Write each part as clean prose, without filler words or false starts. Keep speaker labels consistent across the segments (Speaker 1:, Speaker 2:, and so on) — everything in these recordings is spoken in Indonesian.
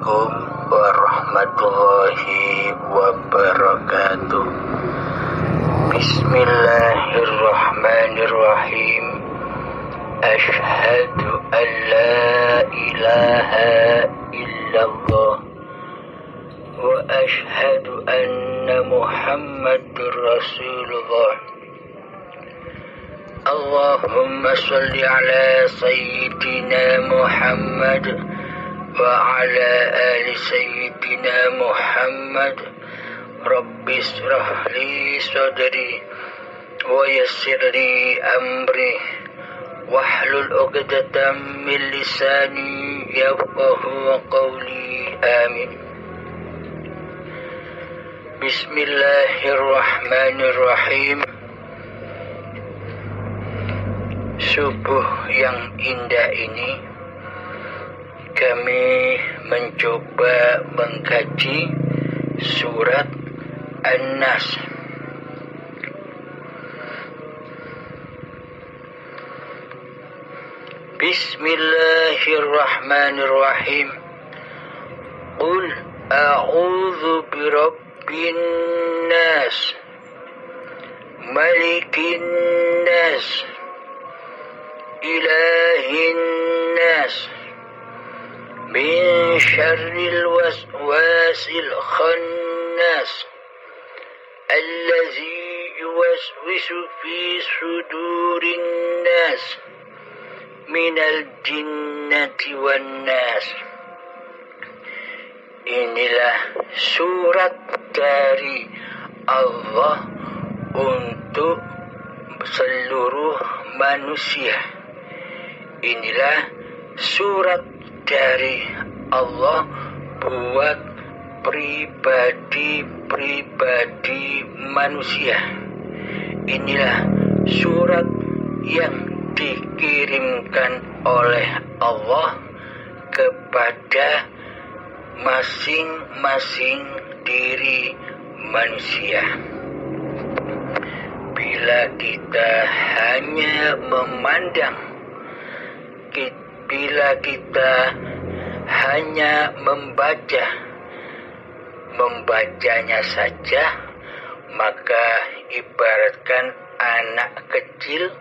Speaker 1: Assalamualaikum warahmatullahi wabarakatuh. Bismillahirrahmanirrahim. Asyhadu an la ilaha illallah wa asyhadu anna Muhammadur Rasulullah. Allahumma sholli ala sayyidina Muhammad wa ala ali sayyidina Muhammad. Rabbi shrah li sadri wa yassir li amri wahlul 'uqdatam min lisani yafqahu qawli. Amin. Bismillahirrahmanirrahim. Subuh yang indah ini kami mencoba mengkaji surat An-Nas. Bismillahirrahmanirrahim. Qul a'udzu birabbin nas, malikin nas, ilahin nas, min syarril waswasil khannas, allazi yuwaswisu fi sudurin nas, minal jinnati wan nas. Inilah surat dari Allah untuk seluruh manusia. Inilah surat dari Allah buat pribadi-pribadi manusia. Inilah surat yang dikirimkan oleh Allah kepada masing-masing diri manusia. Bila kita hanya memandang, bila kita hanya membacanya saja, maka ibaratkan anak kecil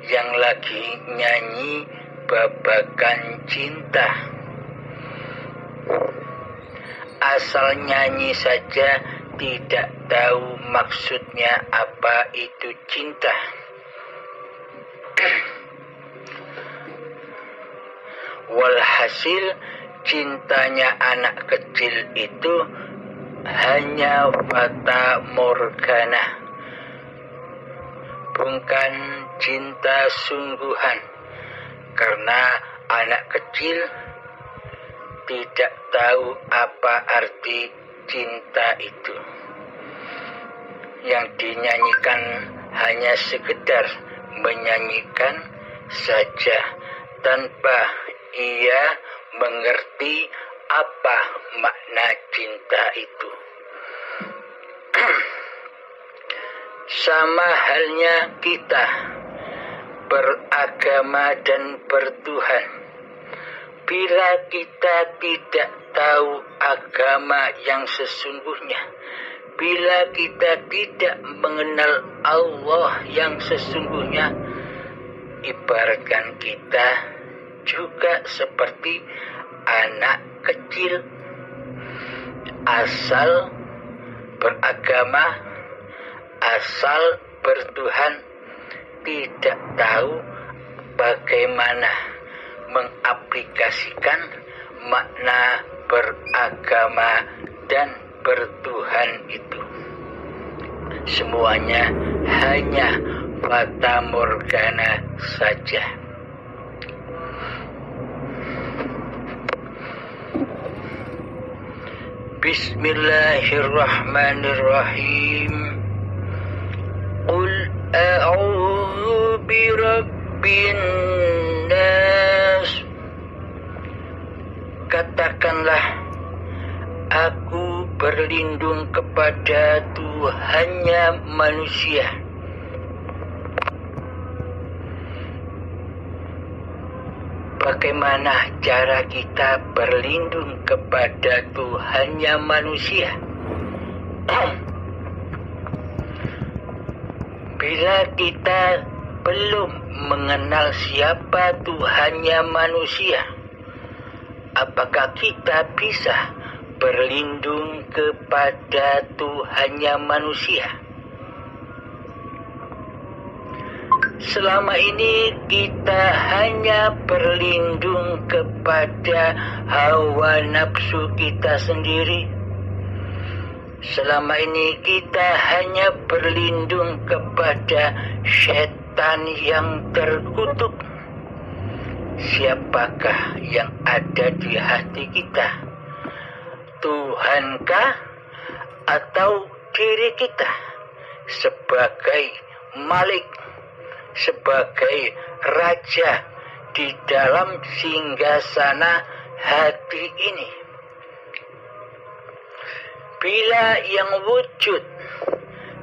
Speaker 1: yang lagi nyanyi babakan cinta. Asal nyanyi saja, tidak tahu maksudnya apa itu cinta. Walhasil cintanya anak kecil itu hanya fata morgana, bukan cinta sungguhan, karena anak kecil tidak tahu apa arti cinta itu. Yang dinyanyikan hanya sekedar menyanyikan saja, tanpa ia mengerti apa makna cinta itu. Sama halnya kita beragama dan bertuhan. Bila kita tidak tahu agama yang sesungguhnya, bila kita tidak mengenal Allah yang sesungguhnya, ibaratkan kita juga seperti anak kecil. Asal beragama, asal bertuhan, tidak tahu bagaimana mengaplikasikan makna beragama dan bertuhan itu. Semuanya hanya fata morgana saja. Bismillahirrahmanirrahim. Qul a'udzu birabbin nas. Katakanlah, aku berlindung kepada Tuhannya manusia. bagaimana cara kita berlindung kepada Tuhannya manusia? Bila kita belum mengenal siapa Tuhannya manusia, apakah kita bisa berlindung kepada Tuhannya manusia? Selama ini kita hanya berlindung kepada hawa nafsu kita sendiri. Selama ini kita hanya berlindung kepada setan yang terkutuk. Siapakah yang ada di hati kita? Tuhankah atau diri kita sebagai Malik, sebagai raja di dalam singgasana hati ini? Bila yang wujud,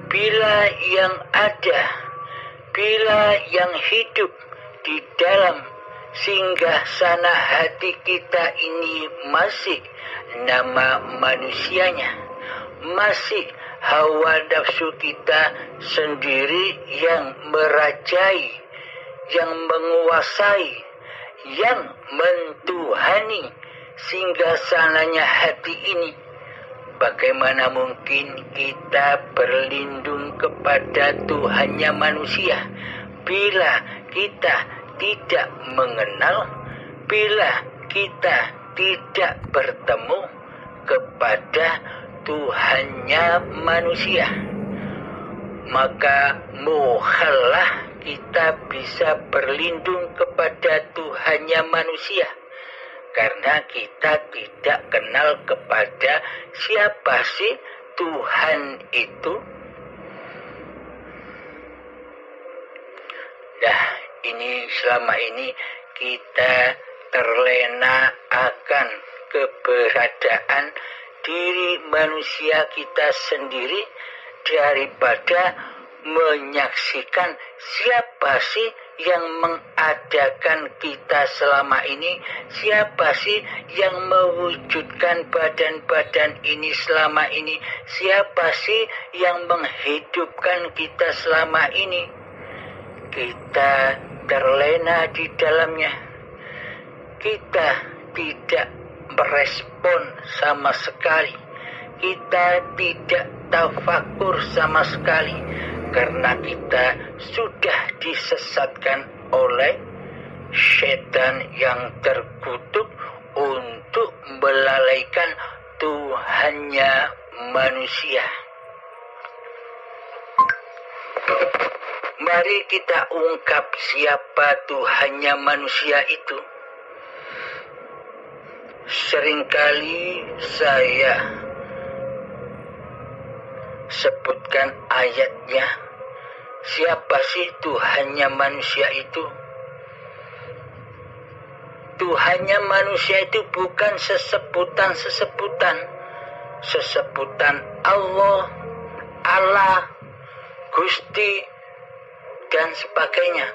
Speaker 1: bila yang ada, bila yang hidup di dalam singgasana hati kita ini masih nama manusianya, masih hawa nafsu kita sendiri yang merajai, yang menguasai, yang mentuhani singgasananya hati ini, bagaimana mungkin kita berlindung kepada Tuhannya manusia bila kita tidak mengenal, bila kita tidak bertemu kepada Tuhannya manusia? Maka mukhallah kita bisa berlindung kepada Tuhannya manusia, karena kita tidak kenal kepada siapa sih Tuhan itu. Nah, ini selama ini kita terlena akan keberadaan diri manusia kita sendiri daripada menyaksikan siapa sih yang mengadakan kita selama ini, siapa sih yang mewujudkan badan-badan ini selama ini, siapa sih yang menghidupkan kita selama ini. Kita terlena di dalamnya. Kita tidak merespon sama sekali. Kita tidak tafakur sama sekali, karena kita sudah disesatkan oleh setan yang terkutuk untuk melalaikan Tuhannya manusia. Mari kita ungkap siapa Tuhannya manusia itu. Seringkali saya sebutkan ayatnya. Siapa sih Tuhannya manusia itu? Tuhannya manusia itu bukan sesebutan Allah, Gusti, dan sebagainya.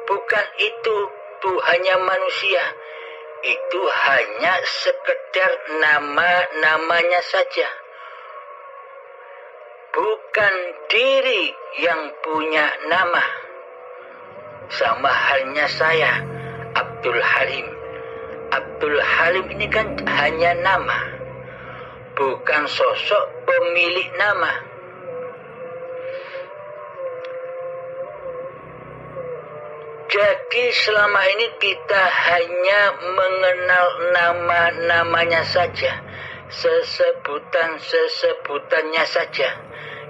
Speaker 1: Bukan itu Tuhannya manusia. Itu hanya sekedar nama-namanya saja. Bukan diri yang punya nama. Sama halnya saya, Abdul Halim. Abdul Halim ini kan hanya nama, bukan sosok pemilik nama. Jadi selama ini kita hanya mengenal nama-namanya saja, sesebutannya saja.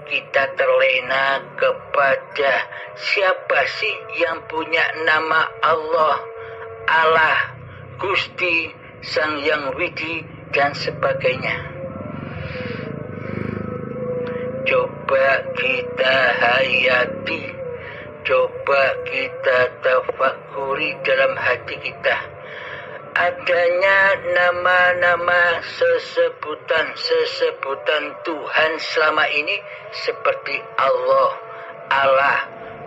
Speaker 1: Kita terlena kepada siapa sih yang punya nama Allah, Gusti, Sang Yang Widi, dan sebagainya. Coba kita hayati, coba kita tafakuri dalam hati kita. Adanya nama-nama sesebutan Tuhan selama ini seperti Allah,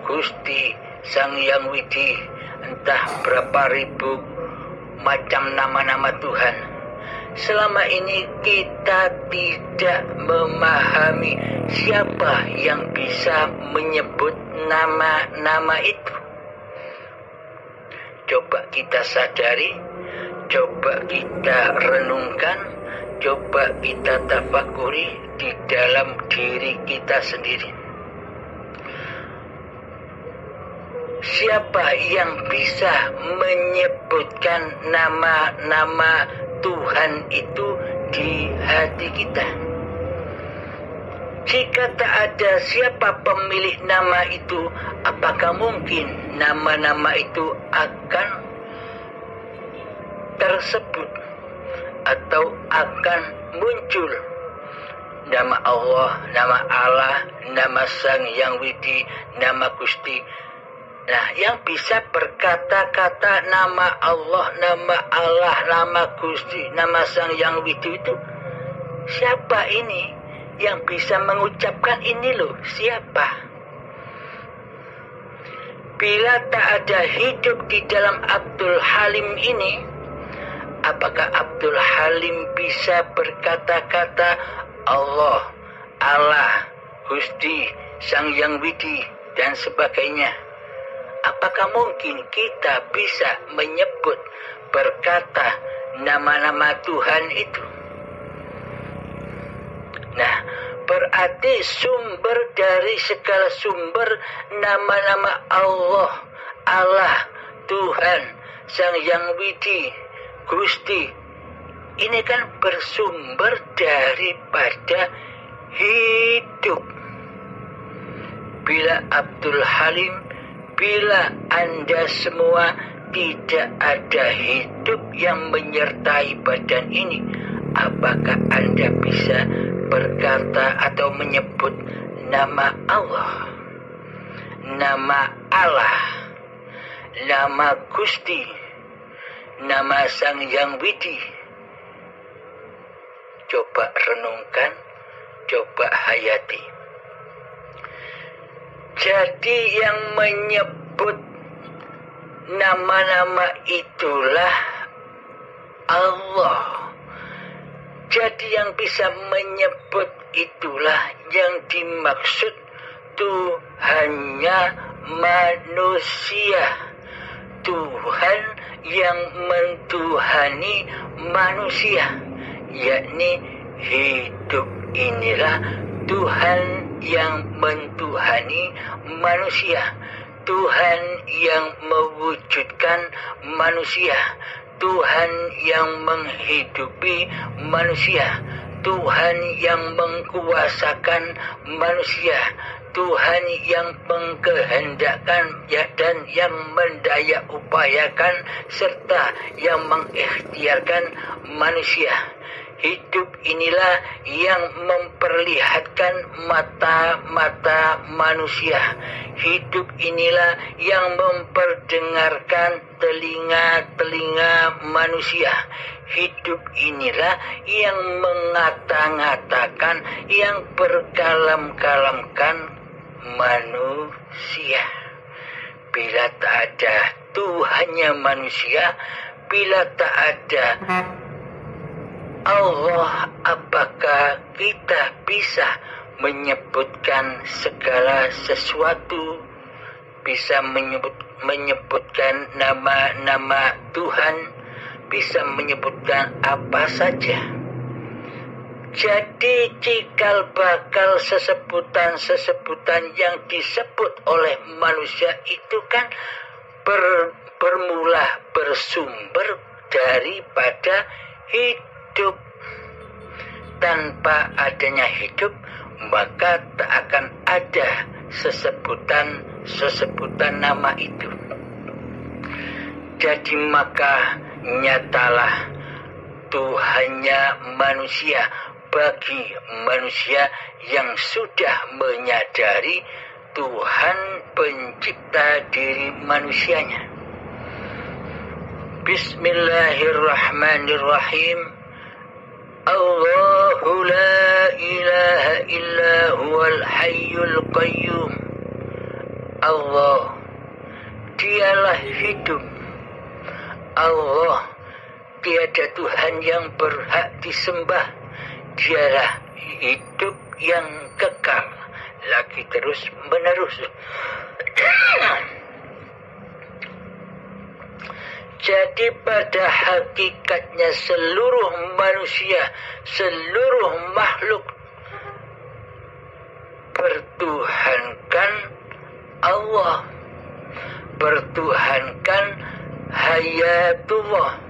Speaker 1: Gusti, Sang Yang Widi, entah berapa ribu macam nama-nama Tuhan. Selama ini kita tidak memahami siapa yang bisa menyebut nama-nama itu. Coba kita sadari, coba kita renungkan, coba kita tafakuri di dalam diri kita sendiri. Siapa yang bisa menyebutkan nama-nama Tuhan itu di hati kita? Jika tak ada siapa pemilik nama itu, apakah mungkin nama-nama itu akan tersebut atau akan muncul? Nama Allah, nama Allah, nama Sang Yang Widi, nama Gusti. Nah, yang bisa berkata-kata nama Allah, nama Allah, nama Gusti, nama Sang Yang Widi itu siapa ini? Yang bisa mengucapkan ini loh, siapa? Bila tak ada hidup di dalam Abdul Halim ini, apakah Abdul Halim bisa berkata-kata Allah, Allah, Gusti, Sang Yang Widi, dan sebagainya? Apakah mungkin kita bisa menyebut, berkata nama-nama Tuhan itu? Nah, berarti sumber dari segala sumber nama-nama Allah, Allah, Tuhan, Sang Yang Widi, Gusti, ini kan bersumber daripada hidup. Bila Abdul Halim, bila Anda semua tidak ada hidup yang menyertai badan ini, apakah Anda bisa berkata atau menyebut nama Allah, nama Allah, nama Gusti, nama Sang Yang Widi? Coba renungkan, coba hayati. Jadi yang menyebut nama-nama itulah Allah. Jadi yang bisa menyebut itulah yang dimaksud Tuhannya manusia. Tuhan yang mentuhani manusia, yakni hidup inilah Tuhan yang mentuhani manusia. Tuhan yang mewujudkan manusia. Tuhan yang menghidupi manusia, Tuhan yang mengkuasakan manusia, Tuhan yang mengkehendakkan dan yang mendaya upayakan serta yang mengikhtiarkan manusia. Hidup inilah yang memperlihatkan mata-mata manusia. Hidup inilah yang memperdengarkan telinga-telinga manusia. Hidup inilah yang mengata-ngatakan, yang berkalam-kalamkan manusia. Bila tak ada Tuhannya manusia, bila tak ada Allah, apakah kita bisa menyebutkan segala sesuatu, bisa menyebutkan nama-nama Tuhan, bisa menyebutkan apa saja? Jadi cikal bakal sesebutan-sesebutan yang disebut oleh manusia itu kan bermula bersumber daripada hidup. Tanpa adanya hidup, maka tak akan ada sesebutan nama itu. Jadi maka nyatalah Tuhannya manusia bagi manusia yang sudah menyadari Tuhan pencipta diri manusianya. Bismillahirrahmanirrahim. Allahu la ilaha illa huwal hayyul qayyum. Allah, dialah hidup. Allah, tiada Tuhan yang berhak disembah. Dialah hidup yang kekal, lagi terus menerus. Jadi pada hakikatnya seluruh manusia, seluruh makhluk bertuhankan Allah, bertuhankan hayatullah,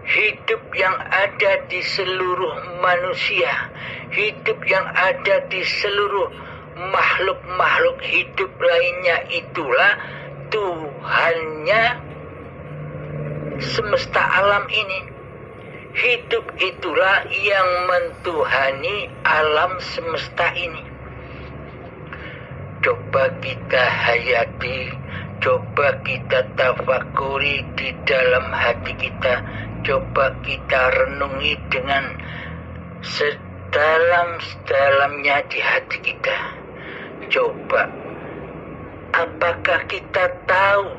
Speaker 1: hidup yang ada di seluruh manusia, hidup yang ada di seluruh makhluk-makhluk hidup lainnya, itulah Tuhannya semesta alam ini. Hidup itulah yang mentuhani alam semesta ini. Coba kita hayati, coba kita tafakuri di dalam hati kita, coba kita renungi dengan sedalam-dalamnya di hati kita. Coba, apakah kita tahu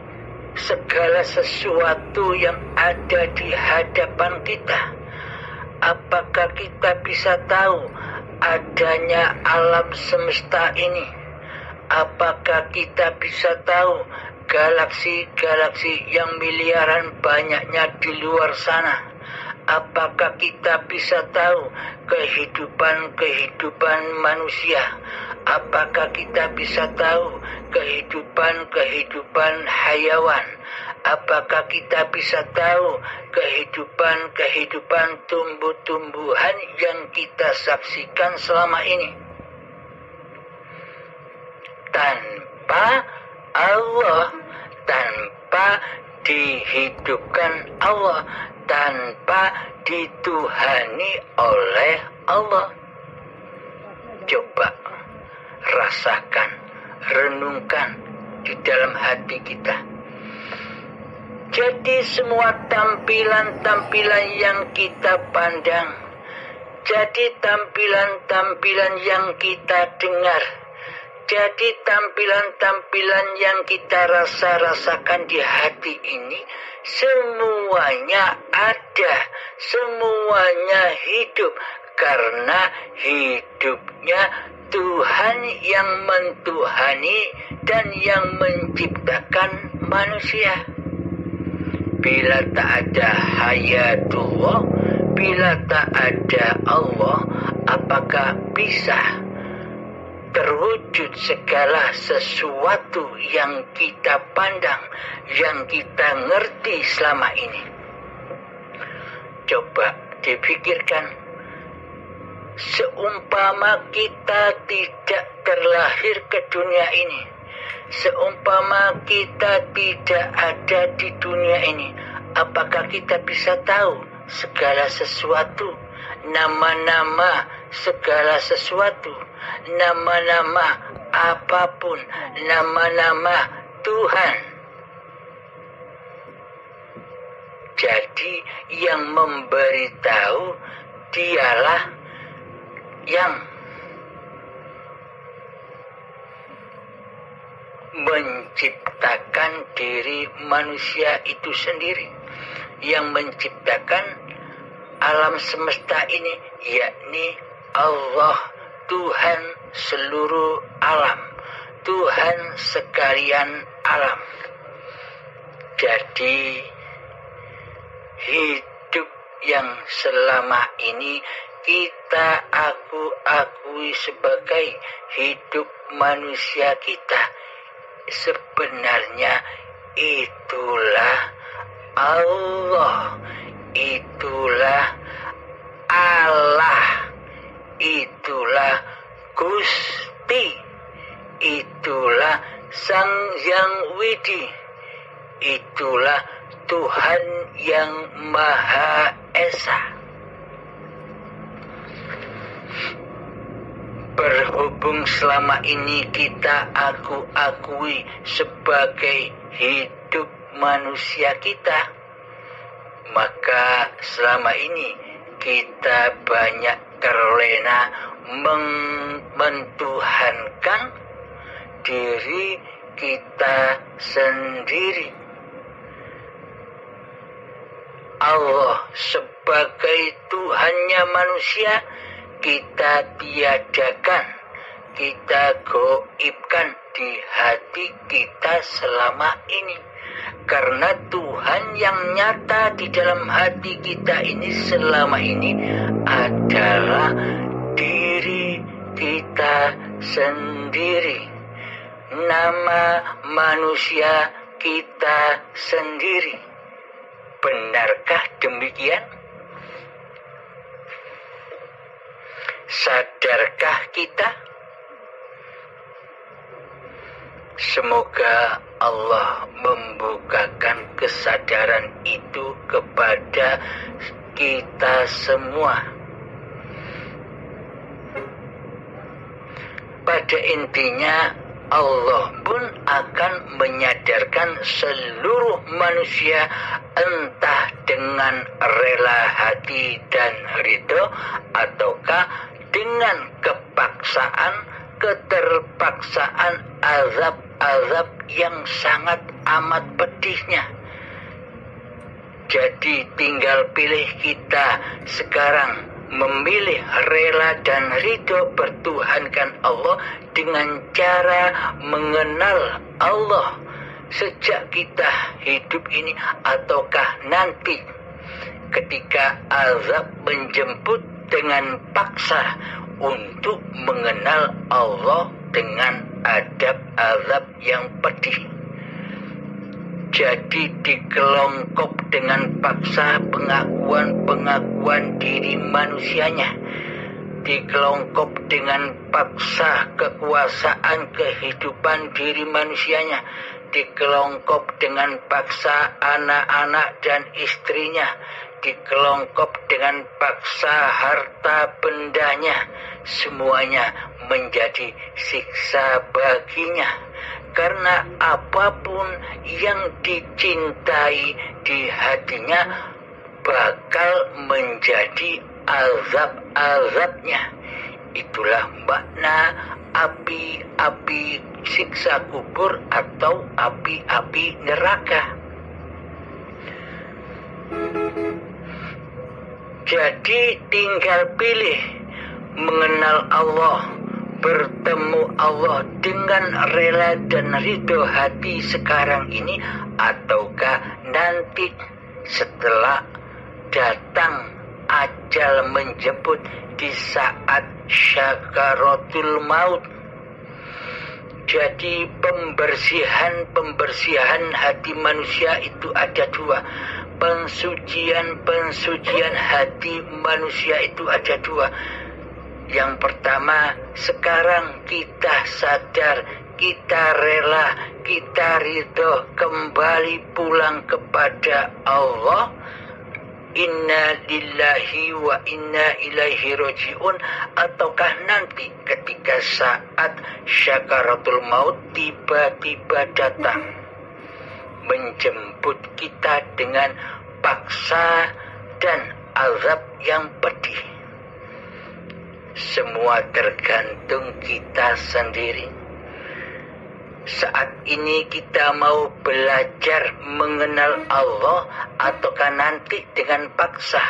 Speaker 1: segala sesuatu yang ada di hadapan kita? Apakah kita bisa tahu adanya alam semesta ini? Apakah kita bisa tahu galaksi-galaksi yang miliaran banyaknya di luar sana? Apakah kita bisa tahu kehidupan manusia? Apakah kita bisa tahu kehidupan hayawan? Apakah kita bisa tahu kehidupan tumbuh-tumbuhan yang kita saksikan selama ini? Tanpa Allah, tanpa dihidupkan Allah, tanpa dituhani oleh Allah. Coba rasakan, renungkan di dalam hati kita. Jadi semua tampilan-tampilan yang kita pandang, jadi tampilan-tampilan yang kita dengar, jadi tampilan-tampilan yang kita rasakan di hati ini, semuanya ada, semuanya hidup, karena hidupnya Tuhan yang mentuhani dan yang menciptakan manusia. Bila tak ada hayatullah, bila tak ada Allah, apakah bisa terwujud segala sesuatu yang kita pandang, yang kita ngerti selama ini? Coba dipikirkan, seumpama kita tidak terlahir ke dunia ini, seumpama kita tidak ada di dunia ini, apakah kita bisa tahu segala sesuatu, nama-nama segala sesuatu, nama-nama apapun, nama-nama Tuhan? Jadi yang memberitahu dialah yang menciptakan diri manusia itu sendiri, yang menciptakan alam semesta ini, yakni Allah, Tuhan seluruh alam, Tuhan sekalian alam. Jadi hidup yang selama ini kita akui sebagai hidup manusia kita, sebenarnya itulah Allah, itulah Allah, itulah Gusti, itulah Sang Yang Widi, itulah Tuhan yang Maha Esa. Berhubung selama ini kita akui sebagai hidup manusia kita, maka selama ini kita banyak terlena mentuhankan diri kita sendiri. Allah sebagai Tuhannya manusia kita tiadakan, kita goibkan di hati kita selama ini. Karena Tuhan yang nyata di dalam hati kita ini selama ini adalah diri kita sendiri. Nama manusia kita sendiri. Benarkah demikian? Sadarkah kita? Semoga Allah membukakan kesadaran itu kepada kita semua. Pada intinya Allah pun akan menyadarkan seluruh manusia, entah dengan rela hati dan ridho ataukah dengan keterpaksaan azab yang sangat amat pedihnya. Jadi tinggal pilih kita sekarang memilih rela dan ridho bertuhankan Allah dengan cara mengenal Allah sejak kita hidup ini ataukah nanti ketika azab menjemput dengan paksa untuk mengenal Allah dengan adab-azab yang pedih. Jadi dikelongkop dengan paksa pengakuan diri manusianya, dikelongkop dengan paksa kekuasaan kehidupan diri manusianya, dikelongkop dengan paksa anak-anak dan istrinya, dikelongkop dengan paksa harta bendanya, semuanya menjadi siksa baginya. Karena apapun yang dicintai di hatinya bakal menjadi azab-azabnya. Itulah makna api-api siksa kubur atau api-api neraka. Jadi tinggal pilih mengenal Allah, bertemu Allah dengan rela dan ridho hati sekarang ini ataukah nanti setelah datang ajal menjemput di saat syakaratul maut. Jadi pembersihan hati manusia itu ada dua. Pensucian hati manusia itu ada dua. Yang pertama, sekarang kita sadar, kita rela, kita ridho kembali pulang kepada Allah. Inna lillahi wa inna ilaihi roji'un. Ataukah nanti ketika saat syakaratul maut tiba-tiba datang menjemput kita dengan paksa dan azab yang pedih. Semua tergantung kita sendiri. Saat ini kita mau belajar mengenal Allah ataukah nanti dengan paksa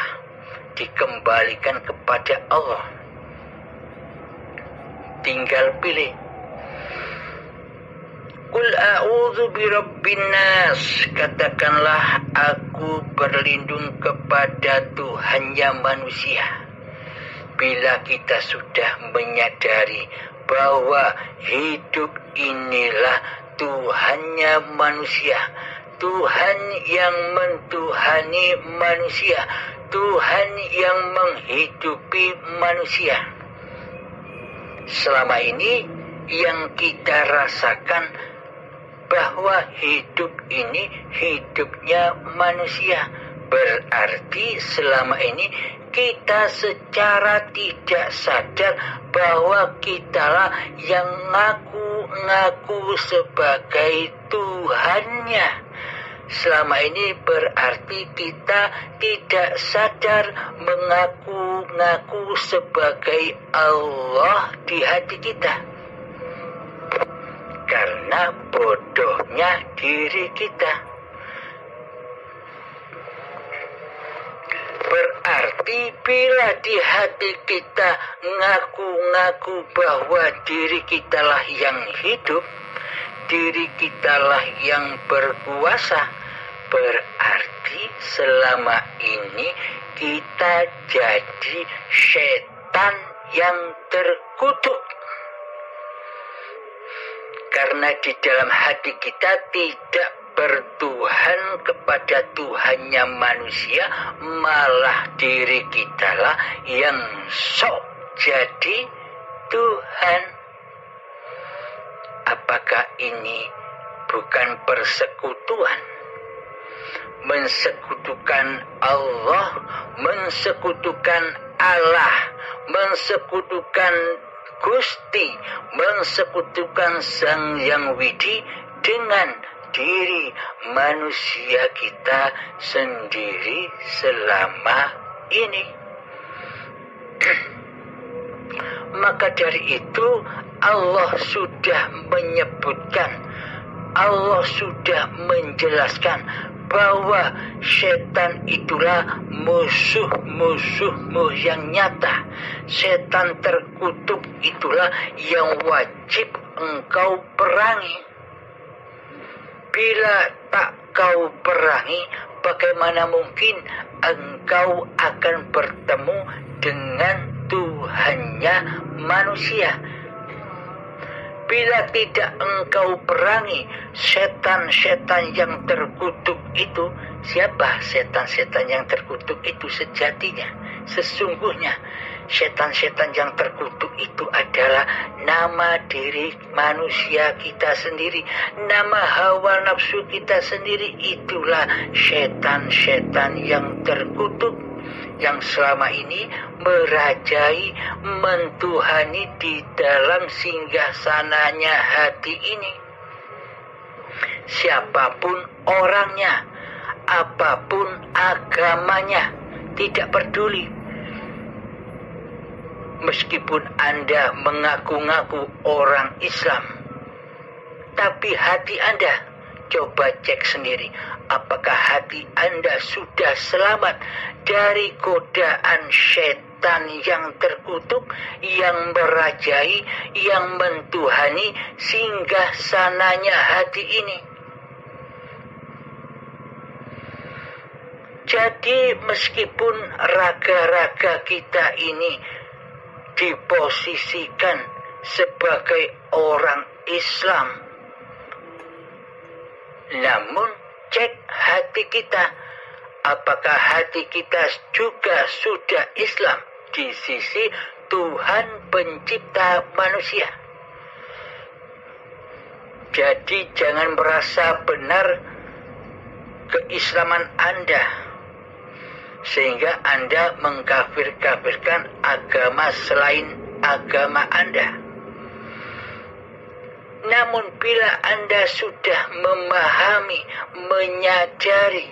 Speaker 1: dikembalikan kepada Allah. Tinggal pilih. Qul a'udzu birabbin nas, katakanlah aku berlindung kepada Tuhannya manusia. Bila kita sudah menyadari bahwa hidup inilah Tuhannya manusia, Tuhan yang mentuhani manusia, Tuhan yang menghidupi manusia. Selama ini yang kita rasakan bahwa hidup ini hidupnya manusia. Berarti selama ini kita secara tidak sadar bahwa kitalah yang ngaku sebagai Tuhannya. Selama ini berarti kita tidak sadar mengaku sebagai Allah di hati kita. Karena bodohnya diri kita. Berarti bila di hati kita ngaku-ngaku bahwa diri kitalah yang hidup, diri kitalah yang berkuasa, berarti selama ini kita jadi setan yang terkutuk. Karena di dalam hati kita tidak bertuhan kepada Tuhannya manusia, malah diri kitalah yang sok jadi Tuhan. Apakah ini bukan persekutuan? Mensekutukan Allah, mensekutukan Allah, mensekutukan Gusti, mensekutukan Sang Yang Widi dengan diri manusia kita sendiri selama ini. Maka dari itu Allah sudah menyebutkan, Allah sudah menjelaskan bahwa setan itulah musuh-musuhmu yang nyata. Setan terkutuk itulah yang wajib engkau perangi. Bila tak kau perangi, bagaimana mungkin engkau akan bertemu dengan Tuhannya manusia? Bila tidak engkau perangi setan-setan yang terkutuk itu, siapa setan-setan yang terkutuk itu sejatinya? Sesungguhnya setan-setan yang terkutuk itu adalah nama diri manusia kita sendiri, nama hawa nafsu kita sendiri. Itulah setan-setan yang terkutuk, yang selama ini merajai, mentuhani di dalam singgasananya hati ini. Siapapun orangnya, apapun agamanya, tidak peduli. Meskipun Anda mengaku-ngaku orang Islam, tapi hati Anda, coba cek sendiri, apakah hati Anda sudah selamat dari godaan setan yang terkutuk, yang merajai, yang mentuhani singgasananya hati ini? Jadi meskipun raga-raga kita ini diposisikan sebagai orang Islam, namun cek hati kita, apakah hati kita juga sudah Islam di sisi Tuhan pencipta manusia? Jadi jangan merasa benar keislaman Anda sehingga Anda mengkafir-kafirkan agama selain agama Anda. Namun bila Anda sudah memahami, menyadari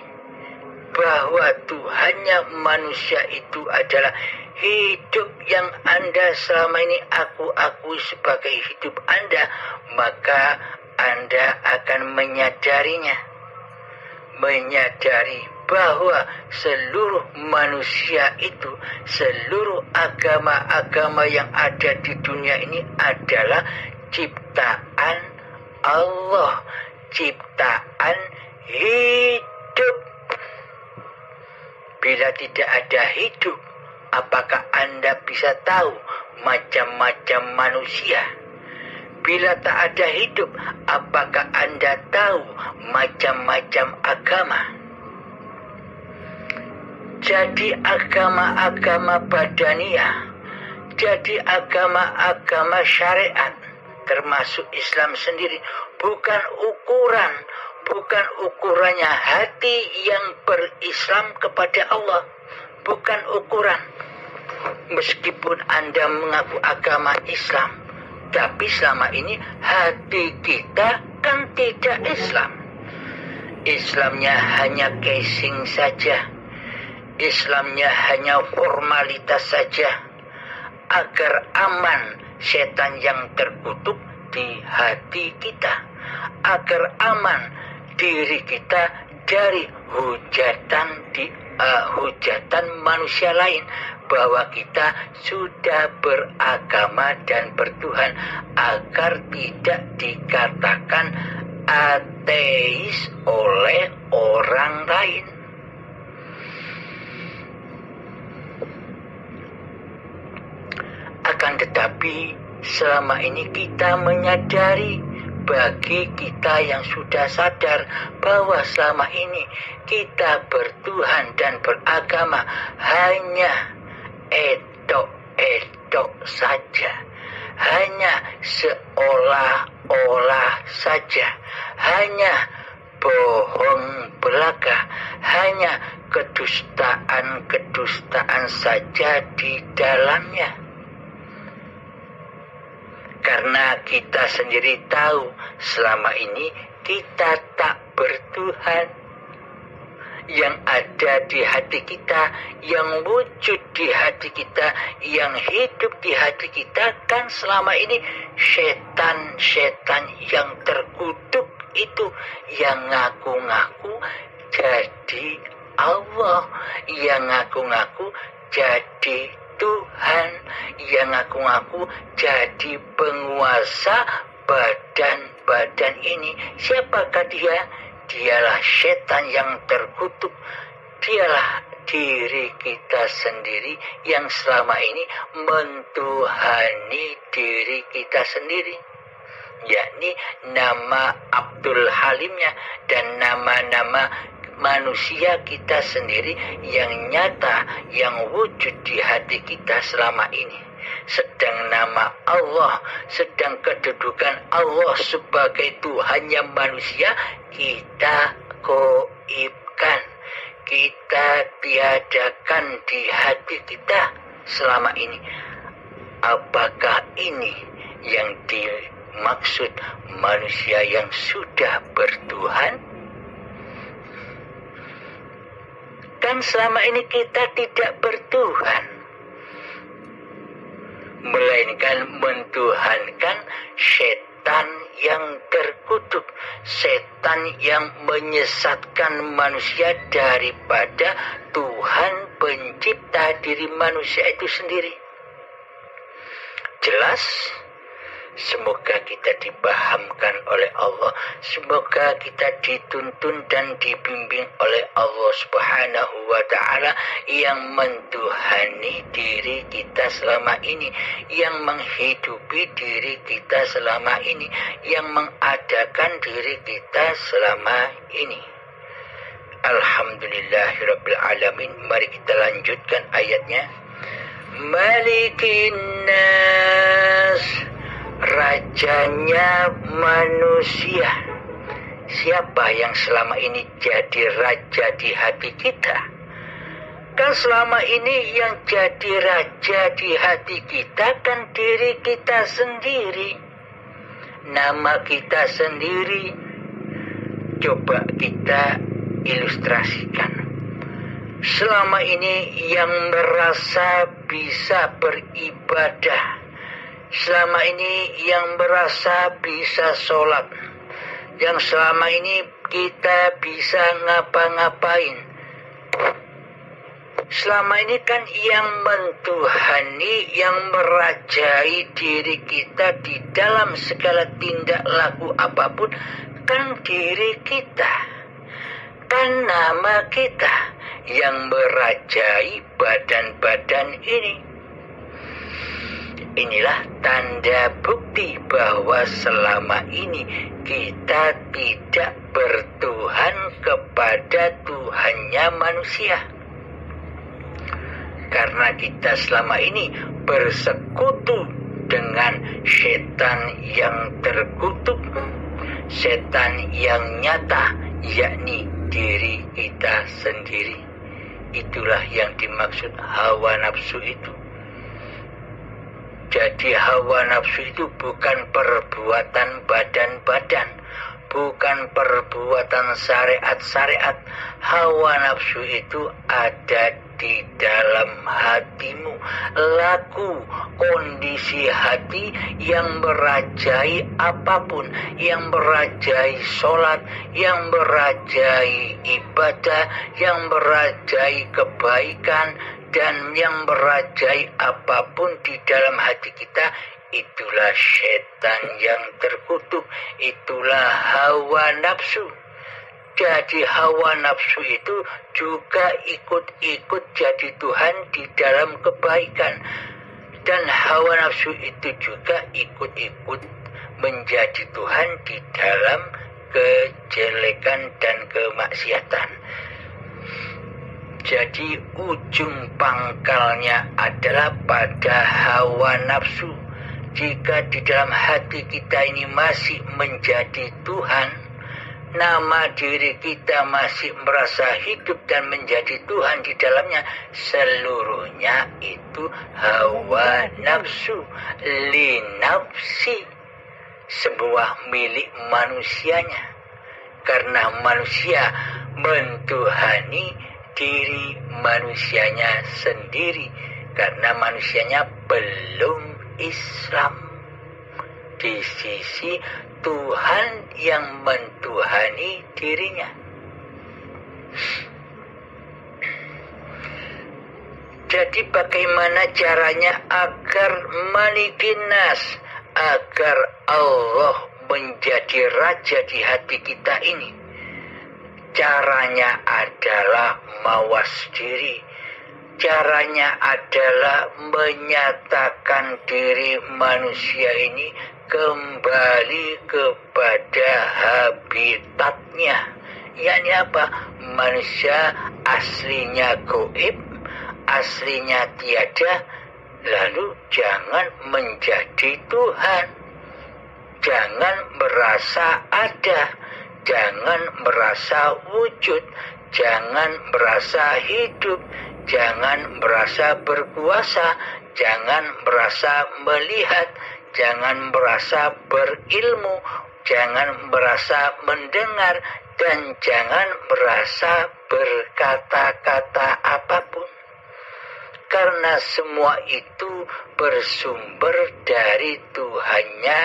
Speaker 1: bahwa Tuhannya manusia itu adalah hidup yang Anda selama ini akui sebagai hidup Anda, maka Anda akan menyadarinya. Menyadari bahwa seluruh manusia itu, seluruh agama-agama yang ada di dunia ini adalah ciptaan Allah, ciptaan hidup. Bila tidak ada hidup, apakah Anda bisa tahu macam-macam manusia? Bila tak ada hidup, apakah Anda tahu macam-macam agama? Jadi agama-agama badaniyah, jadi agama-agama syariat, termasuk Islam sendiri, bukan ukurannya hati yang berislam kepada Allah, bukan ukuran. Meskipun Anda mengaku agama Islam, tapi selama ini hati kita kan tidak Islam. Islamnya hanya casing saja, Islamnya hanya formalitas saja, agar aman setan yang terkutuk di hati kita, agar aman diri kita dari hujatan di hujatan manusia lain bahwa kita sudah beragama dan bertuhan, agar tidak dikatakan ateis oleh orang lain. Akan tetapi selama ini kita menyadari, bagi kita yang sudah sadar bahwa selama ini kita bertuhan dan beragama hanya edok-edok saja, hanya seolah-olah saja, hanya bohong belaka, hanya kedustaan-kedustaan saja di dalamnya. Karena kita sendiri tahu selama ini kita tak bertuhan. Yang ada di hati kita, yang wujud di hati kita, yang hidup di hati kita kan selama ini setan-setan yang terkutuk itu, yang ngaku-ngaku jadi Allah, yang ngaku-ngaku jadi Tuhan, yang ngaku-ngaku jadi penguasa badan-badan ini. Siapakah dia? Dialah setan yang terkutuk. Dialah diri kita sendiri yang selama ini mentuhani diri kita sendiri, yakni nama Abdul Halimnya dan nama-nama manusia kita sendiri yang nyata, yang wujud di hati kita selama ini. Sedang nama Allah, sedang kedudukan Allah sebagai Tuhannya manusia kita goibkan, kita tiadakan di hati kita selama ini. Apakah ini yang dimaksud manusia yang sudah bertuhan? Kan selama ini kita tidak bertuhan, melainkan mentuhankan setan yang terkutuk, setan yang menyesatkan manusia daripada Tuhan pencipta diri manusia itu sendiri. Jelas? Semoga kita dipahamkan oleh Allah. Semoga kita dituntun dan dibimbing oleh Allah Subhanahu wa ta'ala yang mentuhani diri kita selama ini, yang menghidupi diri kita selama ini, yang mengadakan diri kita selama ini. Alhamdulillahirabbil alamin. Mari kita lanjutkan ayatnya. Malikin nas, rajanya manusia. Siapa yang selama ini jadi raja di hati kita? Kan selama ini yang jadi raja di hati kita kan diri kita sendiri, nama kita sendiri. Coba kita ilustrasikan. Selama ini yang merasa bisa beribadah, selama ini yang merasa bisa sholat, yang selama ini kita bisa ngapa-ngapain, selama ini kan yang mentuhani, yang merajai diri kita di dalam segala tindak laku apapun kan diri kita, kan nama kita yang merajai badan-badan ini. Inilah tanda bukti bahwa selama ini kita tidak bertuhan kepada Tuhannya manusia. Karena kita selama ini bersekutu dengan setan yang terkutuk, setan yang nyata, yakni diri kita sendiri. Itulah yang dimaksud hawa nafsu itu. Jadi hawa nafsu itu bukan perbuatan badan-badan, bukan perbuatan syariat-syariat. Hawa nafsu itu ada di dalam hatimu. Laku kondisi hati yang merajai apapun, yang merajai sholat, yang merajai ibadah, yang merajai kebaikan, dan yang merajai apapun di dalam hati kita, itulah setan yang terkutuk, itulah hawa nafsu. Jadi hawa nafsu itu juga ikut-ikut jadi Tuhan di dalam kebaikan. Dan hawa nafsu itu juga ikut-ikut menjadi Tuhan di dalam kejelekan dan kemaksiatan. Jadi ujung pangkalnya adalah pada hawa nafsu. Jika di dalam hati kita ini masih menjadi Tuhan, nama diri kita masih merasa hidup dan menjadi Tuhan di dalamnya, seluruhnya itu hawa nafsu, linafsi, sebuah milik manusianya. Karena manusia mentuhani diri manusianya sendiri, karena manusianya belum Islam di sisi Tuhan yang mentuhani dirinya. Jadi bagaimana caranya agar manikinas, agar Allah menjadi raja di hati kita ini? Caranya adalah mawas diri. Caranya adalah menyatakan diri manusia ini kembali kepada habitatnya. yakni apa? Manusia aslinya gaib, aslinya tiada, lalu jangan menjadi Tuhan. Jangan merasa ada, jangan merasa wujud, jangan merasa hidup, jangan merasa berkuasa, jangan merasa melihat, jangan merasa berilmu, jangan merasa mendengar, dan jangan merasa berkata-kata apapun. Karena semua itu bersumber dari Tuhannya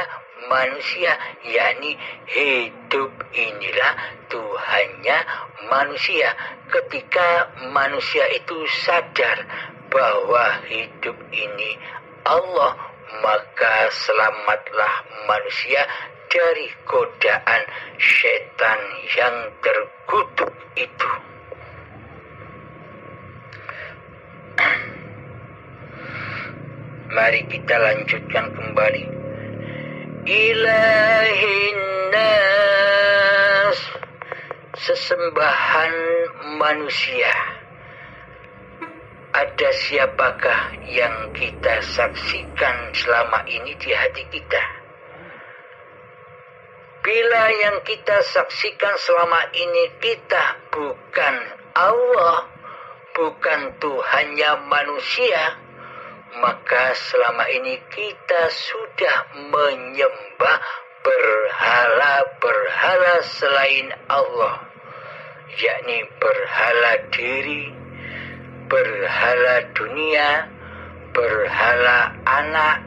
Speaker 1: manusia, yakni hidup inilah Tuhannya manusia. Ketika manusia itu sadar bahwa hidup ini Allah, maka selamatlah manusia dari godaan setan yang terkutuk itu. Mari kita lanjutkan kembali. Ilahin nas, sesembahan manusia. Ada siapakah yang kita saksikan selama ini di hati kita? Bila yang kita saksikan selama ini kita bukan Allah, bukan Tuhannya manusia, maka selama ini kita sudah menyembah berhala-berhala selain Allah, yakni berhala diri, berhala dunia, berhala anak,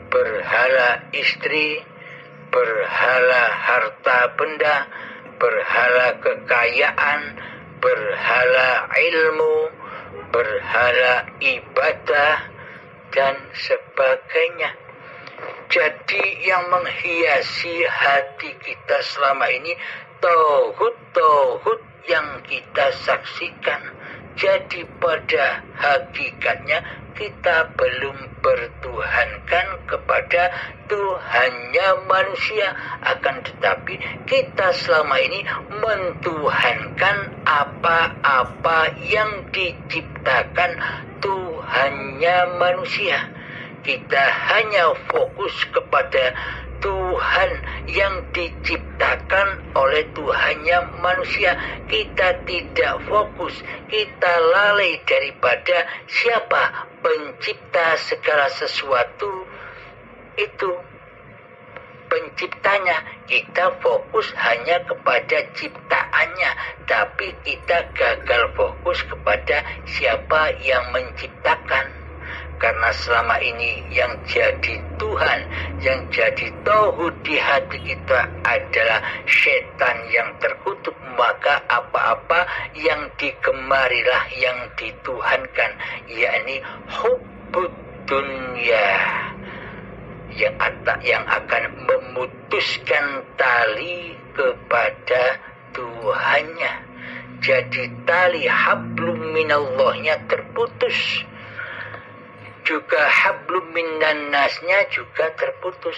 Speaker 1: berhala istri, berhala harta benda, berhala kekayaan, berhala ilmu, berhala ibadah, dan sebagainya. Jadi yang menghiasi hati kita selama ini tauhid yang kita saksikan. Jadi pada hakikatnya kita belum bertuhankan kepada Tuhannya manusia, akan tetapi kita selama ini mentuhankan apa-apa yang diciptakan Tuhannya manusia. Kita hanya fokus kepada Tuhan yang diciptakan oleh Tuhannya manusia. Kita tidak fokus, kita lalai daripada siapa pencipta segala sesuatu itu, penciptanya. Kita fokus hanya kepada ciptaan penciptaannya, tapi kita gagal fokus kepada siapa yang menciptakan. Karena selama ini yang jadi Tuhan, yang jadi tauhid di hati kita adalah setan yang terkutuk, maka apa-apa yang digemarilah yang dituhankan, yakni hubbud dunya, yang akan memutuskan tali kepada Tuhannya. Jadi tali hablum minallahnya terputus, juga hablum minan nasnya juga terputus.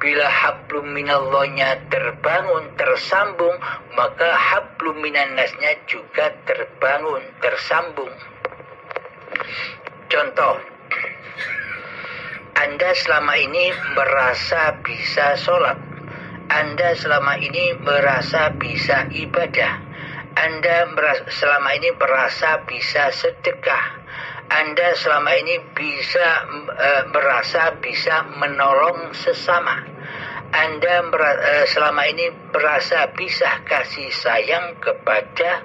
Speaker 1: Bila hablum minallahnya terbangun, tersambung, maka hablum minan nasnya juga terbangun, tersambung. Contoh, Anda selama ini merasa bisa sholat, Anda selama ini merasa bisa ibadah, Anda selama ini merasa bisa sedekah, Anda selama ini merasa bisa menolong sesama, Anda selama ini merasa bisa kasih sayang kepada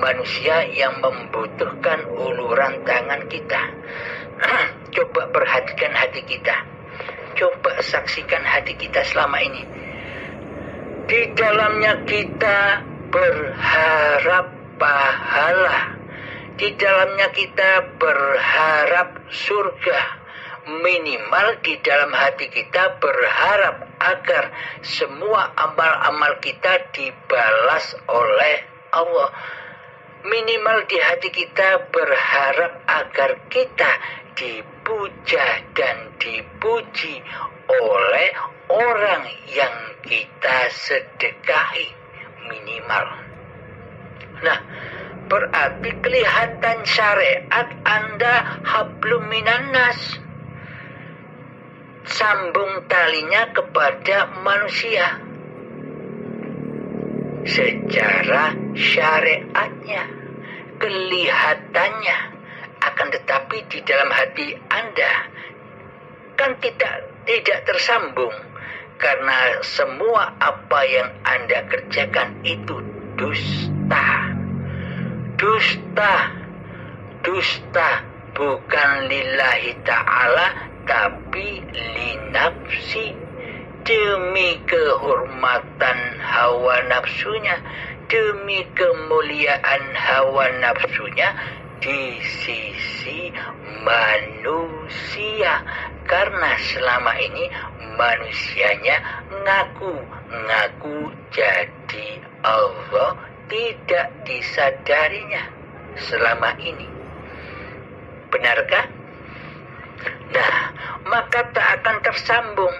Speaker 1: manusia yang membutuhkan uluran tangan kita. Coba perhatikan hati kita, coba saksikan hati kita selama ini. Di dalamnya kita berharap pahala, di dalamnya kita berharap surga, minimal di dalam hati kita berharap agar semua amal-amal kita dibalas oleh Allah. Minimal di hati kita berharap agar kita dipuja dan dipuji oleh orang yang kita sedekahi, minimal. Nah, berarti kelihatan syariat Anda hablum minan nas, sambung talinya kepada manusia secara syariatnya, kelihatannya. Akan tetapi di dalam hati Anda kan tidak tersambung, karena semua apa yang Anda kerjakan itu dusta. Dusta bukan lillahi ta'ala, tapi linafsi, demi kehormatan hawa nafsunya, demi kemuliaan hawa nafsunya di sisi manusia. Karena selama ini manusianya ngaku jadi Allah, tidak disadarinya selama ini. Benarkah? Nah, maka tak akan tersambung.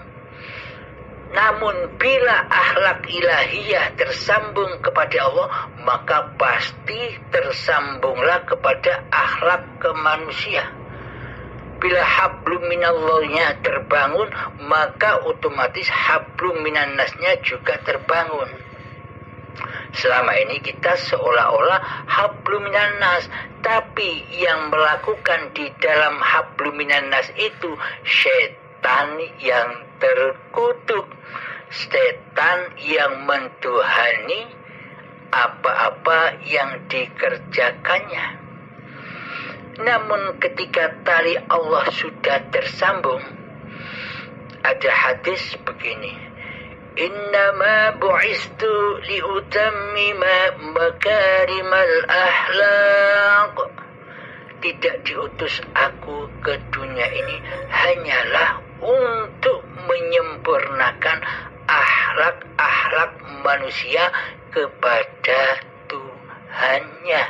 Speaker 1: Namun bila akhlak ilahiyah tersambung kepada Allah, maka pasti tersambunglah kepada akhlak ke manusia. Bila hablum minallahnya terbangun, maka otomatis hablum minan nasnya juga terbangun. Selama ini kita seolah-olah hablum minan nas, tapi yang melakukan di dalam hablum minan nas itu setan yang terkutuk, setan yang mentuhani apa-apa yang dikerjakannya. Namun ketika tali Allah sudah tersambung, ada hadis begini: innama bu'istu liutammima makarimal ahlaq. Tidak diutus aku ke dunia ini hanyalah untuk menyempurnakan akhlak-akhlak manusia kepada Tuhannya.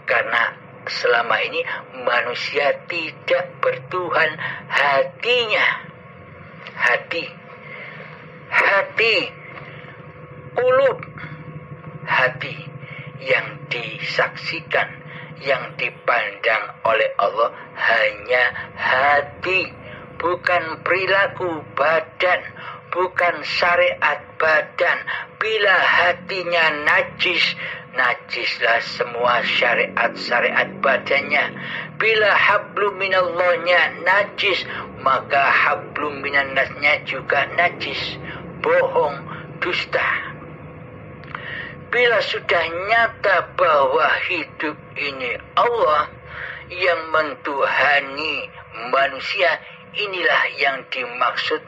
Speaker 1: Karena selama ini manusia tidak bertuhan hatinya. Hati, qulub, hati yang disaksikan, yang dipandang oleh Allah hanya hati, bukan perilaku badan, bukan syariat badan. Bila hatinya najis, najislah semua syariat-syariat badannya. Bila hablum minallahnya najis, maka hablum minan nasnya juga najis. Bohong, dusta. Bila sudah nyata bahwa hidup ini Allah yang mentuhani manusia, inilah yang dimaksud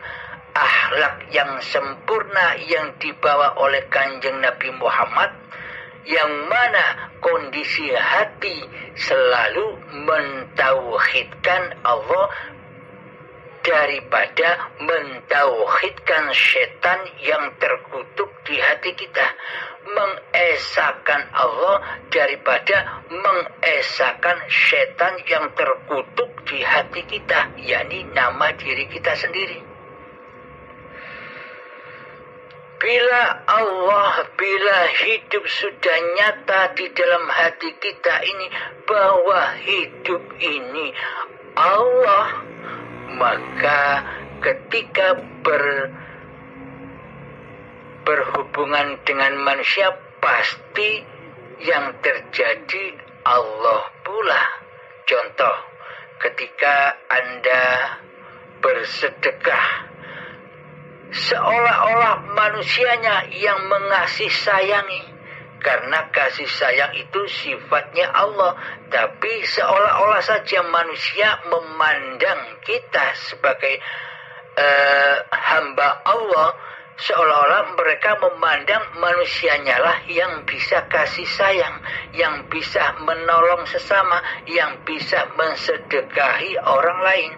Speaker 1: akhlak yang sempurna yang dibawa oleh Kanjeng Nabi Muhammad, yang mana kondisi hati selalu mentauhidkan Allah daripada mentauhidkan setan yang terkutuk di hati kita, mengesahkan Allah daripada mengesahkan setan yang terkutuk di hati kita, yakni nama diri kita sendiri. Bila hidup sudah nyata di dalam hati kita ini bahwa hidup ini Allah, maka ketika berhubungan dengan manusia pasti yang terjadi Allah pula. Contoh, ketika Anda bersedekah, seolah-olah manusianya yang mengasihi sayangi, karena kasih sayang itu sifatnya Allah, tapi seolah-olah saja manusia memandang kita sebagai hamba Allah, seolah-olah mereka memandang manusianya lah yang bisa kasih sayang, yang bisa menolong sesama, yang bisa mensedekahi orang lain.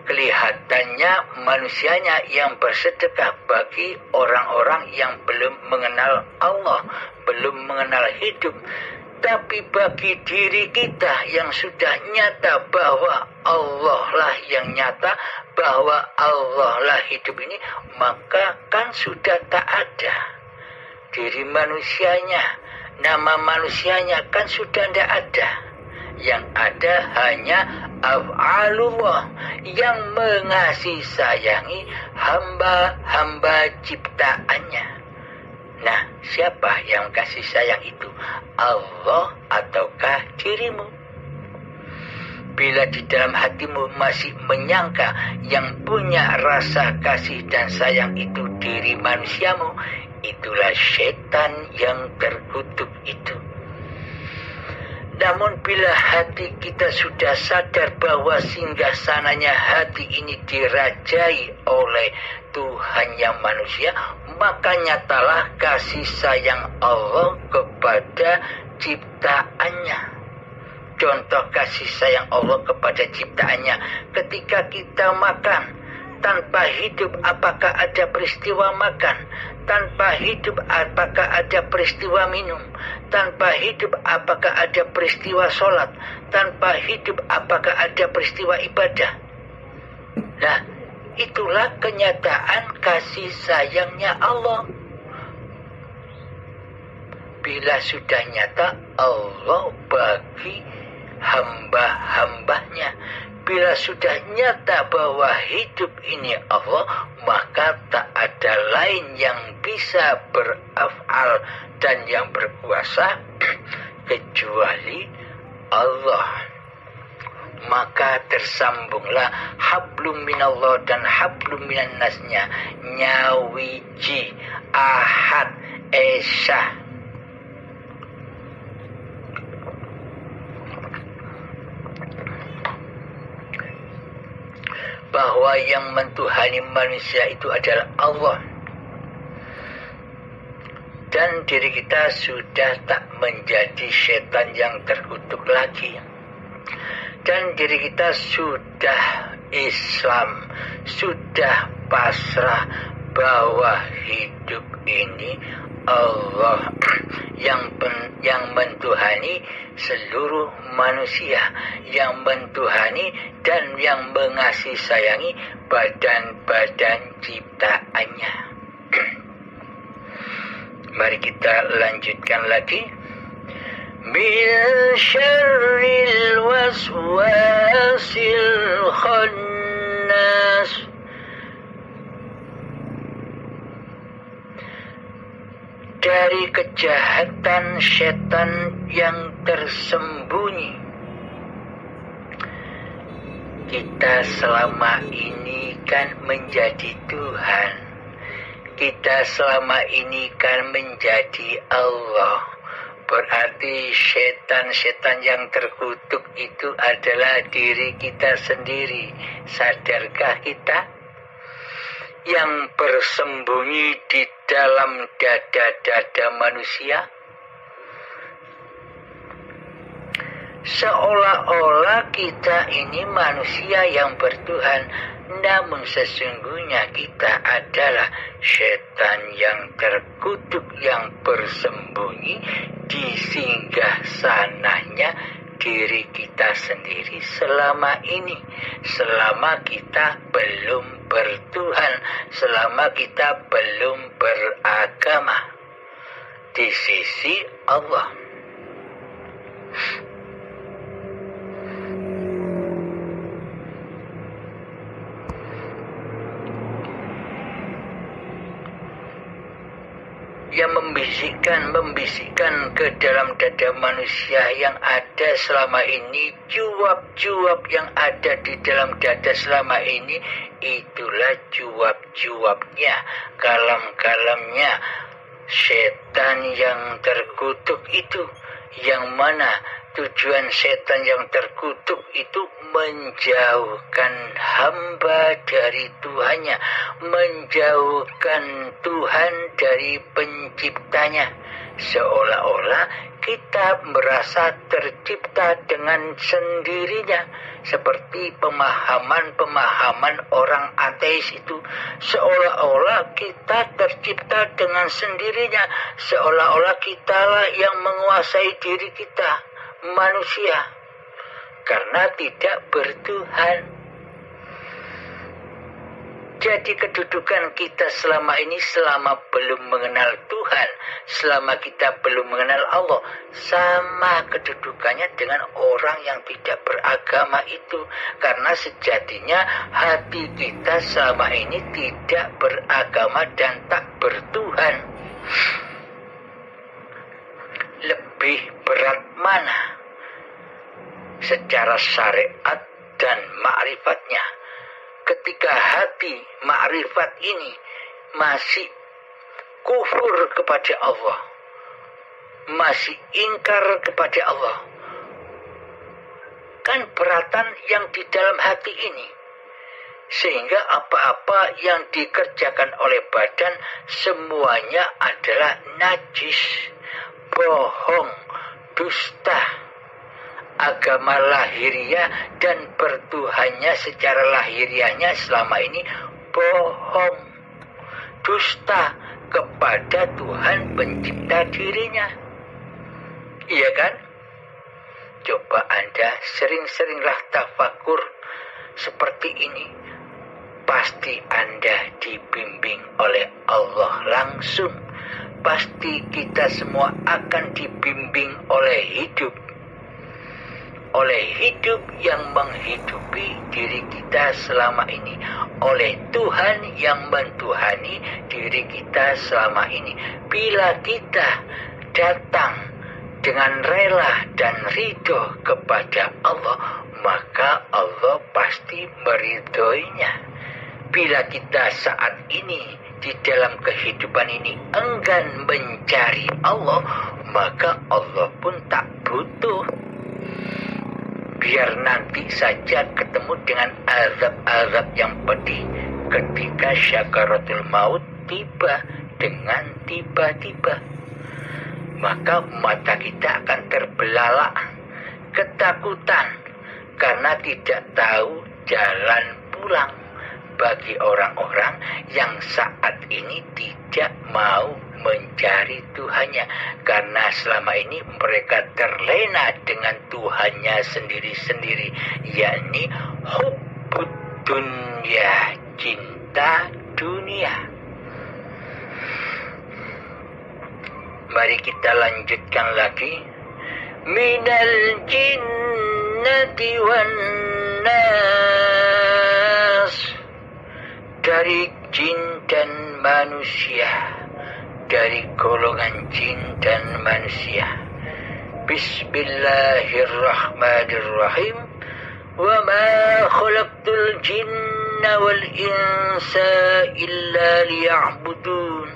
Speaker 1: Kelihatannya manusianya yang bersedekah bagi orang-orang yang belum mengenal Allah, belum mengenal hidup. Tapi bagi diri kita yang sudah nyata bahwa Allah lah yang nyata, bahwa Allah lah hidup ini, maka kan sudah tak ada diri manusianya, nama manusianya kan sudah tidak ada. Yang ada hanya af'alullah yang mengasihi sayangi hamba-hamba ciptaannya. Nah, siapa yang kasih sayang itu? Allah ataukah dirimu? Bila di dalam hatimu masih menyangka yang punya rasa kasih dan sayang itu diri manusiamu, itulah setan yang terkutuk itu. Namun bila hati kita sudah sadar bahwa singgasananya hati ini dirajai oleh Tuhan yang manusia, maka nyatalah kasih sayang Allah kepada ciptaannya. Contoh kasih sayang Allah kepada ciptaannya, ketika kita makan, tanpa hidup apakah ada peristiwa makan? Tanpa hidup apakah ada peristiwa minum? Tanpa hidup apakah ada peristiwa sholat? Tanpa hidup apakah ada peristiwa ibadah? Nah, itulah kenyataan kasih sayangnya Allah. Bila sudah nyata Allah bagi hamba-hambanya, bila sudah nyata bahwa hidup ini Allah, maka tak ada lain yang bisa beraf'al dan yang berkuasa kecuali Allah. Maka tersambunglah hablum minallah dan hablum minan nasnya, nyawiji, ahad, esah. Bahwa yang mentuhani manusia itu adalah Allah, dan diri kita sudah tak menjadi setan yang terkutuk lagi, dan diri kita sudah Islam, sudah pasrah bahwa hidup ini Allah yang mentuhani seluruh manusia, yang mentuhani dan yang mengasihi sayangi badan-badan ciptaannya. Mari kita lanjutkan lagi. Min syarril waswasil khannas. Dari kejahatan setan yang tersembunyi. Kita selama ini kan menjadi Tuhan. kita selama ini kan menjadi Allah. Berarti setan-setan yang terkutuk itu adalah diri kita sendiri. Sadarkah kita? Yang bersembunyi di dalam dada-dada manusia? Seolah-olah kita ini manusia yang bertuhan, namun sesungguhnya kita adalah setan yang terkutuk yang bersembunyi di singgasananya diri kita sendiri selama ini, selama kita belum bertuhan, selama kita belum beragama di sisi Allah. Yang membisikkan ke dalam dada manusia yang ada selama ini, juap-juap yang ada di dalam dada selama ini, itulah juap-juapnya, kalam-kalamnya setan yang terkutuk itu. Yang mana tujuan setan yang terkutuk itu menjauhkan hamba dari Tuhannya, menjauhkan Tuhan dari penciptanya. Seolah-olah kita merasa tercipta dengan sendirinya, seperti pemahaman-pemahaman orang ateis itu. Seolah-olah kita tercipta dengan sendirinya, seolah-olah kitalah yang menguasai diri kita, manusia, karena tidak bertuhan. Jadi kedudukan kita selama ini, selama belum mengenal Tuhan, selama kita belum mengenal Allah, sama kedudukannya dengan orang yang tidak beragama itu. Karena sejatinya hati kita selama ini tidak beragama dan tak bertuhan. Lebih berat mana secara syariat dan ma'rifatnya? Ketika hati ma'rifat ini masih kufur kepada Allah, masih ingkar kepada Allah, kan beratan yang di dalam hati ini. Sehingga apa-apa yang dikerjakan oleh badan semuanya adalah najis, bohong, dusta. Agama lahiriah dan bertuhannya secara lahiriahnya selama ini bohong, dusta kepada Tuhan pencipta dirinya. Iya kan? Coba Anda sering-seringlah tafakur seperti ini. Pasti Anda dibimbing oleh Allah langsung. Pasti kita semua akan dibimbing oleh hidup yang menghidupi diri kita selama ini, oleh Tuhan yang mentuhani diri kita selama ini. Bila kita datang dengan rela dan ridho kepada Allah, maka Allah pasti meridhoinya. Bila kita saat ini di dalam kehidupan ini enggan mencari Allah, maka Allah pun tak butuh. Biar nanti saja ketemu dengan azab-azab yang pedih ketika syakaratul maut tiba dengan tiba-tiba. Maka mata kita akan terbelalak ketakutan karena tidak tahu jalan pulang. Bagi orang-orang yang saat ini tidak mau mencari Tuhannya, karena selama ini mereka terlena dengan Tuhannya sendiri-sendiri, yakni hubbud dunya, cinta dunia. Mari kita lanjutkan lagi. Minal jinnati wan nas, dari jin dan manusia, dari golongan jin dan manusia. Bismillahirrahmanirrahim. Wa ma khalaqtul jinna jinna wal insa illa liya'budun.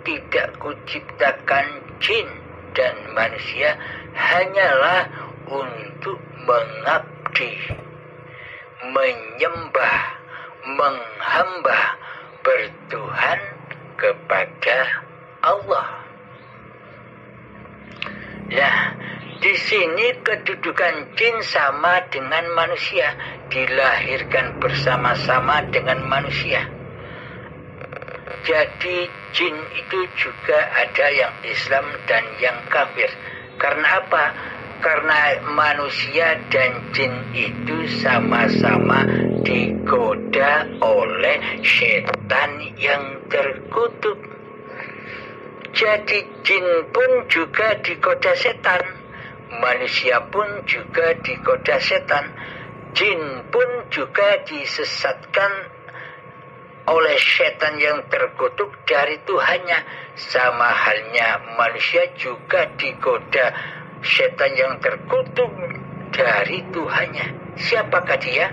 Speaker 1: Tidak kuciptakan jin dan manusia hanyalah untuk mengabdi, menyembah, menghamba, bertuhan kepada Allah. Nah, di sini kedudukan jin sama dengan manusia, dilahirkan bersama-sama dengan manusia. Jadi jin itu juga ada yang Islam dan yang kafir. Karena apa? Karena manusia dan jin itu sama-sama digoda oleh setan yang terkutuk. Jadi jin pun juga digoda setan, manusia pun juga digoda setan, jin pun juga disesatkan oleh setan yang terkutuk dari Tuhannya. Sama halnya manusia juga digoda setan yang terkutuk dari Tuhannya. Siapakah dia?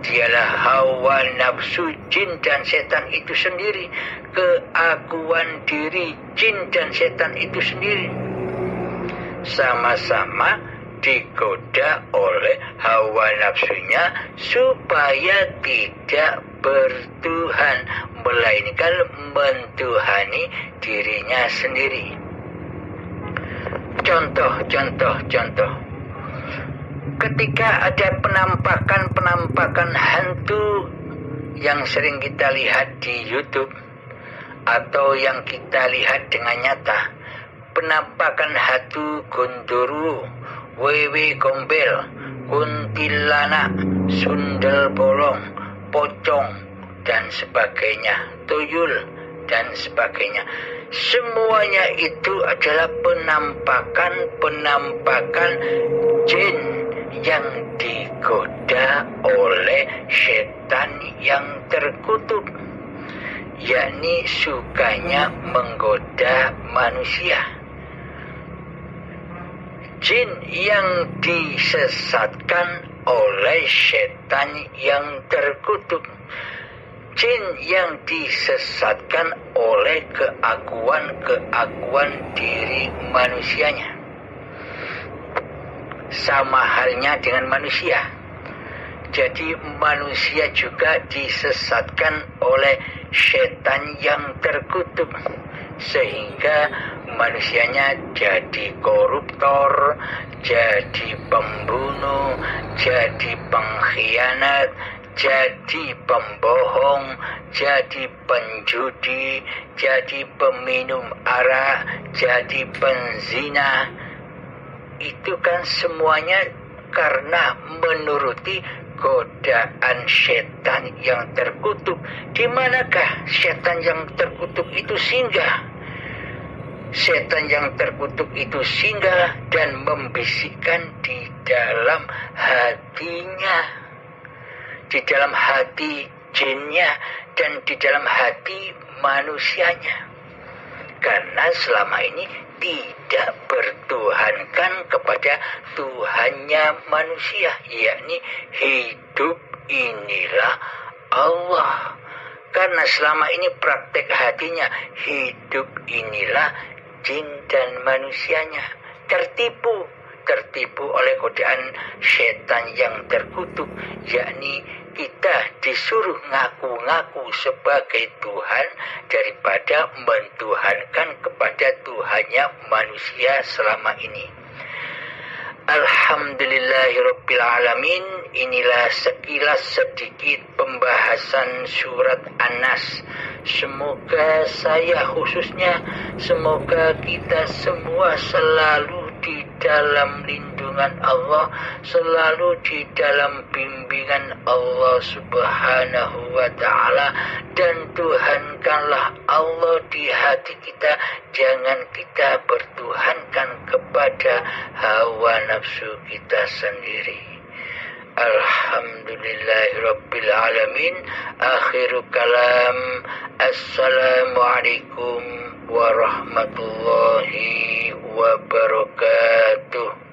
Speaker 1: Dialah hawa nafsu jin dan setan itu sendiri, keakuan diri jin dan setan itu sendiri. Sama-sama digoda oleh hawa nafsunya supaya tidak bertuhan, melainkan mentuhani dirinya sendiri. Contoh. Ketika ada penampakan hantu yang sering kita lihat di YouTube atau yang kita lihat dengan nyata, penampakan hantu Gondoruo, Wewe Gombel, kuntilanak, sundel bolong, pocong, dan sebagainya, tuyul, dan sebagainya. Semuanya itu adalah penampakan jin yang digoda oleh setan yang terkutuk, yakni sukanya menggoda manusia. Jin yang disesatkan oleh setan yang terkutuk, jin yang disesatkan oleh keakuan diri manusianya. Sama halnya dengan manusia. Jadi manusia juga disesatkan oleh setan yang terkutuk, sehingga manusianya jadi koruptor, jadi pembunuh, jadi pengkhianat, jadi pembohong, jadi penjudi, jadi peminum arak, jadi penzina. Itu kan semuanya karena menuruti godaan setan yang terkutuk. Di manakah setan yang terkutuk itu singgah? Setan yang terkutuk itu singgah dan membisikkan di dalam hatinya, di dalam hati jinnya, dan di dalam hati manusianya. Karena selama ini tidak bertuhankan kepada Tuhannya manusia, yakni hidup inilah Allah. Karena selama ini praktek hatinya hidup inilah jin dan manusianya, tertipu oleh godaan setan yang terkutuk, yakni kita disuruh ngaku-ngaku sebagai Tuhan daripada mentuhankan kepada Tuhannya manusia selama ini. Alhamdulillahirrabbilalamin. Inilah sekilas sedikit pembahasan surat An-Nas. Semoga saya khususnya, semoga kita semua selalu di dalam lindungan Allah, selalu di dalam bimbingan Allah Subhanahu wa ta'ala, dan Tuhankanlah Allah di hati kita. Jangan kita bertuhankan kepada hawa nafsu kita sendiri. Alhamdulillahirrabbilalamin. Akhiru kalam. Assalamualaikum warahmatullahi wabarakatuh.